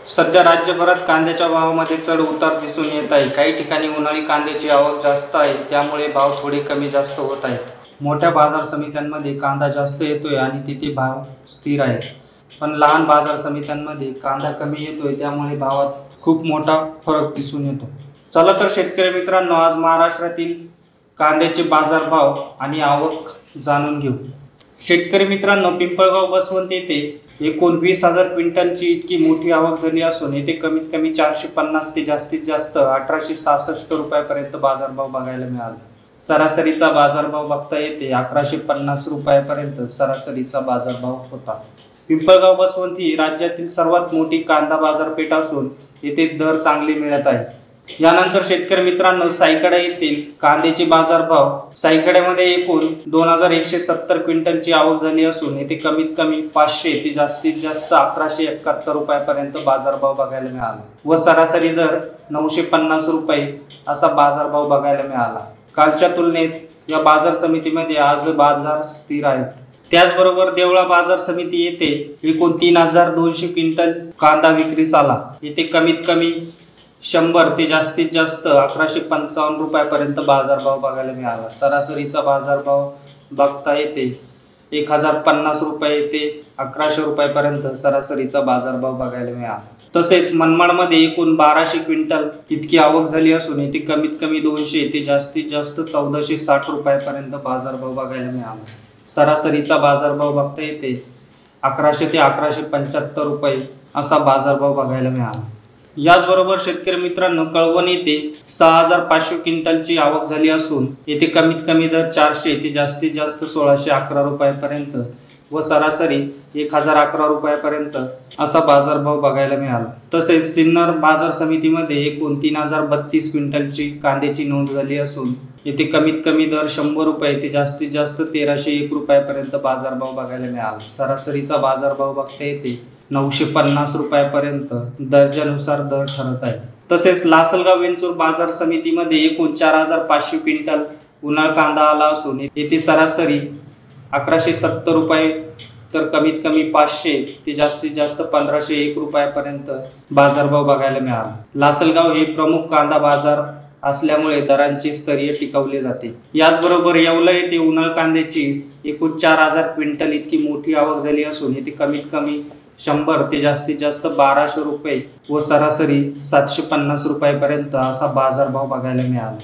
सध्या राज्यभरात कांद्याच्या भावामध्ये चढ उतार दिसून येत आहे। काही ठिकाणी उन्हाळी कांद्याची आवक जास्त आहे, त्यामुळे भाव थोडे कमी जास्त होत आहेत। मोठ्या बाजार समित्यांमध्ये कांदा जास्त येतोय आणि तिथे भाव स्थिर आहेत, पण लहान बाजार समित्यांमध्ये कांदा कमी येतोय, त्यामुळे भावात खूप मोठा फरक दिसून येतो। चला तर शेतकरी मित्रांनो, आज महाराष्ट्रातील कांद्याचे बाजारभाव आणि आवक जाणून घेऊ। शेतकरी मित्रांनो, पिंपळगाव बसवंत येथे एकूण 20,000 क्विंटलची इतकी मोठी आवक झाली असून येथे कमीत कमी 450 ते जास्तीत जास्त 1866 रुपयापर्यंत बाजारभाव बघायला मिळाला। सरासरीचा बाजारभाव बघता येते 1150 रुपयापर्यंत सरासरीचा बाजारभाव होता। पिंपळगाव बसवंत ही राज्यातील सर्वात मोठी कांदा बाजारपेठ असून येथे दर चांगले मिळत आहे। यानंतर शेतकरी मित्रांनो, सायकडा येथील कांद्याचे बाजारभाव सायकड्यामध्ये एकूण 2170 क्विंटलची आवक झाली असून येथे कमीत कमी 500 ते जास्तीत जास्त 1171 रुपयापर्यंत बाजारभाव बघायला मिळाला व सरासरी दर 950 रुपये असा बाजारभाव बघायला मिळाला। कालच्या तुलनेत या बाजार समितीमध्ये आज बाजार स्थिर आहेत। त्याचबरोबर देवळा बाजार समिती येथे एकूण 3200 क्विंटल कांदा विक्रीस आला। येथे कमीत कमी 100 ते जास्तीत जास्त 1155 रुपयापर्यंत बाजारभाव बघायला मिळाला। सरासरीचा बाजारभाव बघता येते 1050 रुपये ते 1100 रुपयापर्यंत सरासरीचा बाजारभाव बघायला मिळाला। तसेच मनमाडमध्ये एकूण 1200 क्विंटल इतकी आवक झाली असून येथे कमीत कमी 200 ते जास्तीत जास्त 1460 रुपयापर्यंत बाजारभाव बघायला मिळाला। सरासरीचा बाजारभाव बघता येते 1100 ते 1175 रुपये असा बाजारभाव बघायला मिळाला। याचबरोबर शेतकरी मित्रांनो, कळवण येथे 6500 क्विंटलची आवक झाली असून येथे कमीत कमी दर 400 ते जास्तीत जास्त 1611 रुपयापर्यंत व सरासरी 1011 रुपयापर्यंत असा बाजारभाव बघायला मिळाला। तसेच सिन्नर बाजार समितीमध्ये एकूण 3032 क्विंटलची कांद्याची नोंद झाली असून येथे कमीत कमी दर 100 रुपये ते जास्तीत जास्त 1301 रुपयापर्यंत बाजारभाव बघायला मिळाला। सरासरीचा बाजारभाव बघता येते 950 रुपयापर्यंत दर्जानुसार दर ठरत आहे। तसेच लासलगाव वेंचूर बाजार समितीमध्ये एकूण 4500 क्विंटल उन्हाळ कांदा आला असून येथे सरासरी 1170 रुपये तर कमीत कमी 500 ते जास्तीत जास्त 1501 रुपयापर्यंत बाजारभाव बघायला मिळाला। लासलगाव हे प्रमुख कांदा बाजार असल्यामुळे दरांचे स्तरीय टिकवले जाते। याचबरोबर येवला येथे उन्हाळ कांद्याची एकूण 4000 क्विंटल इतकी मोठी आवक झाली असून येथे कमीत कमी 100 ते जास्तीत जास्त 1200 रुपये व सरासरी 750 रुपयापर्यंत असा बाजारभाव बघायला मिळाला।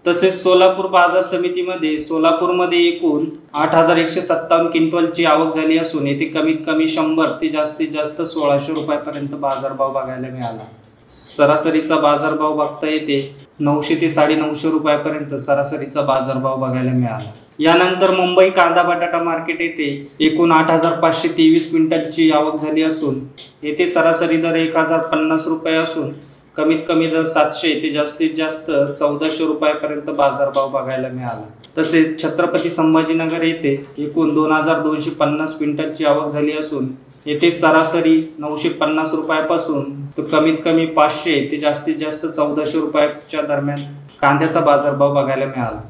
तसेच सोलापूर बाजार समितीमध्ये सोलापूरमध्ये एकूण 8157 क्विंटलची आवक झाली असून येथे कमीत कमी 100 ते जास्तीत जास्त 1600 रुपयापर्यंत बाजारभाव बघायला मिळाला। सरासरीचा बाजारभाव बघता येते 900 ते 950 रुपयापर्यंत सरासरीचा बाजारभाव बघायला मिळाला। यानंतर मुंबई कांदा बटाटा मार्केट येथे एकूण 8523 क्विंटलची आवक झाली असून येथे सरासरी दर 1050 रुपये असून कमीत कमी दर 700 ते जास्तीत जास्त 1400 रुपयापर्यंत बाजारभाव बघायला मिळाला। तसेच छत्रपती संभाजीनगर येथे एकूण 2250 क्विंटलची आवक झाली असून येथे सरासरी 950 रुपयापासून तर कमीत कमी 500 ते जास्तीत जास्त 1400 रुपयाच्या दरम्यान कांद्याचा बाजारभाव बघायला मिळाला।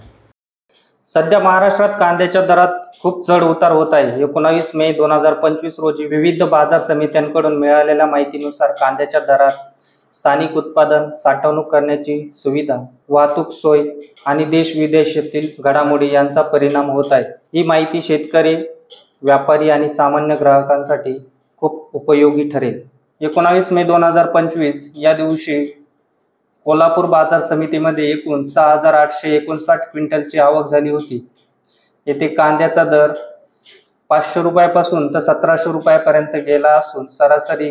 सध्या महाराष्ट्रात कांद्याच्या दरात खूप चढ उतार होत आहे। 19 मे 2025 रोजी विविध बाजार समित्यांकडून मिळालेल्या माहितीनुसार कांद्याच्या दरात स्थानिक उत्पादन, साठवणूक करण्याची सुविधा, वाहतूक सोय आणि देश विदेशातील घडामोडी यांचा परिणाम होत आहे। ही माहिती शेतकरी, व्यापारी आणि सामान्य ग्राहकांसाठी खूप उपयोगी ठरेल। 19 मे 2025 या दिवशी कोल्हापूर बाजार समितीमध्ये एकूण 6859 क्विंटलची आवक झाली होती। येथे कांद्याचा दर 500 रुपयापासून तर 1700 रुपयापर्यंत गेला असून सरासरी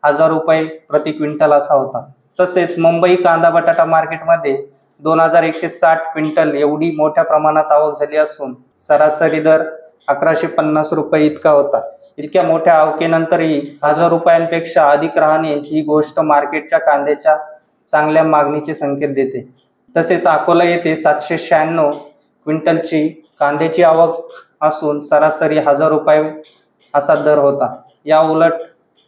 1000 रुपये प्रति क्विंटल असा होता। तसेच मुंबई कांदा बटाटा मार्केटमध्ये 2160 क्विंटल एवढी मोठ्या प्रमाणात आवक झाली असून सरासरी दर 1150 रुपये इतका होता। इतक्या मोठ्या आवकेनंतरही 1000 रुपयांपेक्षा अधिक राहणे ही गोष्ट मार्केटच्या कांद्याच्या चांगल्या मागणीचे संकेत देते। तसेच अकोला येथे 796 क्विंटलची कांद्याची आवक असून सरासरी 1000 रुपये असा दर होता। या उलट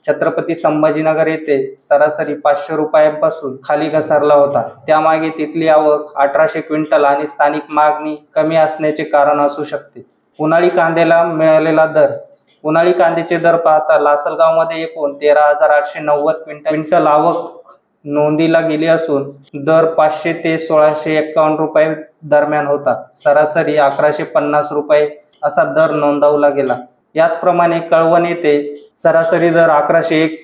छत्रपती संभाजीनगर येथे सरासरी 500 रुपयांपासून खाली घसरला होता। त्यामागे तिथली आवक 1800 क्विंटल आणि स्थानिक मागणी कमी असण्याचे कारण असू शकते। उन्हाळी कांद्याला मिळालेला दर उन्हाळी कांद्याचे दर पाहता लासलगावमध्ये एकूण 13,890 क्विंटल आवक नोंदीला गेली असून दर 500 ते 1651 रुपये दरम्यान होता. सरासरी 1150 रुपये असा दर नोंदवला गेला. याचप्रमाणे कळवण येथे सरासरी दर 1101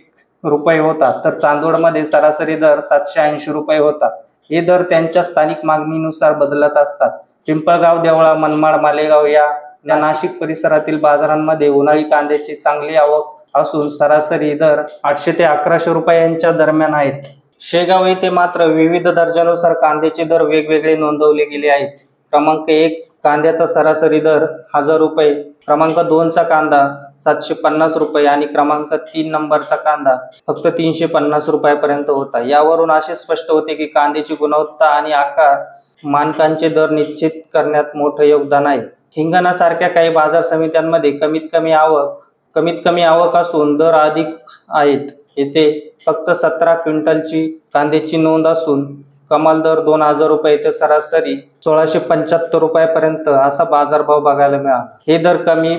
रुपये होता, तर चांदवडमध्ये सरासरी दर 780 रुपये होता. हे दर त्यांच्या स्थानिक मागणीनुसार बदलत असतात. पिंपळगाव, देवळा, मनमाड, मालेगाव या नाशिक परिसरातील बाजारांमध्ये उन्हाळी कांद्याची चांगली आवक असून सरासरी दर 800 ते 1100 रुपयांच्या दरम्यान आहेत. शेगाव येथे मात्र विविध दर्जानुसार कांद्याचे दर वेगवेगळे नोंदवले गेले आहेत. क्रमांक 1 कांद्याचा सरासरी दर 1000 रुपये, क्रमांक 2 चा कांदा 750 रुपये आणि क्रमांक 3 नंबरचा कांदा फक्त 350 रुपयापर्यंत होता. यावरून असे स्पष्ट होते की कांद्याची गुणवत्ता आणि आकार मानकांचे दर निश्चित करण्यात मोठं योगदान आहे. हिंगणा सारख्या काही बाजार समित्यांमध्ये कमीत कमी आवक असून दर अधिक आहेत. येथे फक्त 17 क्विंटलची कांद्याची नोंद असून कमाल दर 2000 रुपये ते सरासरी 1675 रुपयापर्यंत असा बाजारभाव बघायला मिळाला. हे दर कमी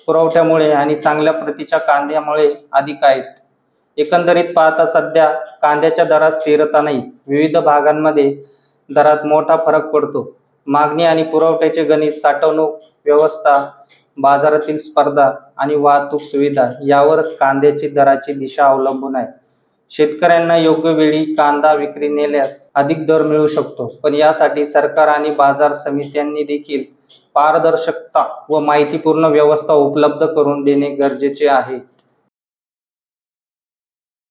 पुरवठ्यामुळे आणि चांगल्या प्रतीच्या कांद्यामुळे अधिक आहेत. एकंदरीत पाहता सध्या कांद्याच्या दरात स्थिरता नाही. विविध भागांमध्ये दरात मोठा फरक पडतो. मागणी आणि पुरवठ्याचे गणित, साठवणूक व्यवस्था, बाजारातील स्पर्धा आणि वाहतूक सुविधा यावरच कांद्याची दराची दिशा अवलंबून आहे. शेतकऱ्यांना योग्य वेळी कांदा विक्री नेल्यास अधिक दर मिळू शकतो, पण यासाठी सरकार आणि बाजार समित्यांनी देखील पारदर्शकता व माहितीपूर्ण व्यवस्था उपलब्ध करून देणे गरजेचे आहे.